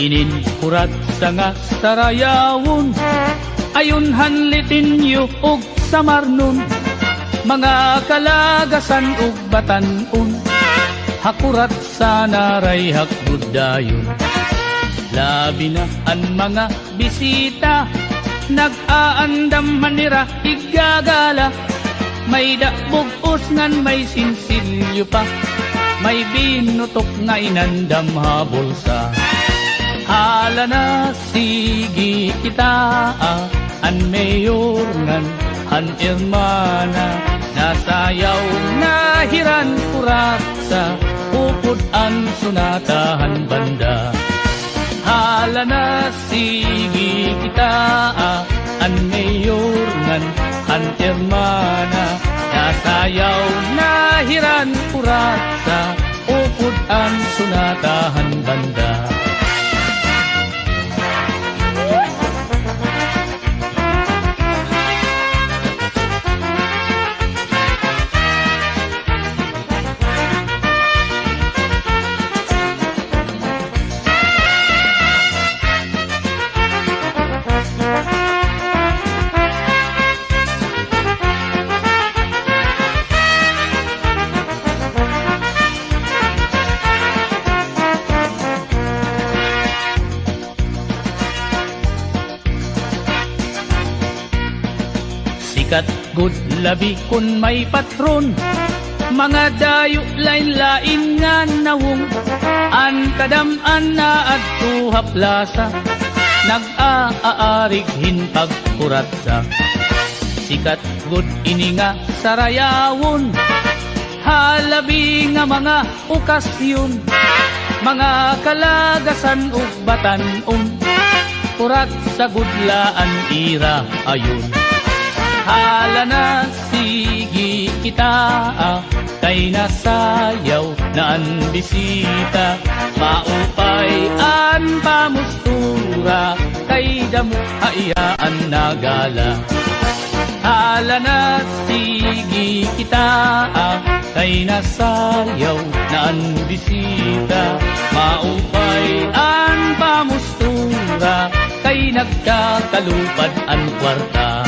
Ininkurat sa nga sarayawon, ayon hanlitin yu og samarnon, mga kalagasan ug batanon, hakurat sa naray hakbud dayon. Labi na ang mga bisita, nag-aandam manira igagala, may dabog usngan may sinsilyo pa, may binutok nga inandam habulsa. Hala na sige kita, an mayor ngan han irmana, nasayaw na hiran kurat sa upod an sunatahan banda. Hala na sige kita, an mayor ngan han irmana, nasayaw na hiran kurat sa upod an sunatahan banda. Sikat good labi kun may patron, mga dayo lain-lain nga nawong, an kadam-an na adto haplasa, nag-aarig hinpagkuratsa. Sikat good ini nga sarayawon, halabi nga mga okasyon, mga kalagasan ug batanon, kurat sa gudlaan ira ayon. Hala na sige kita, kay nasayaw na ang bisita, maupay an pamustura, kay damo hayaan na gala. Hala na sige kita, kay nasayaw na ang bisita, maupay an pamustura, kay nagkakalupad ang kwarta.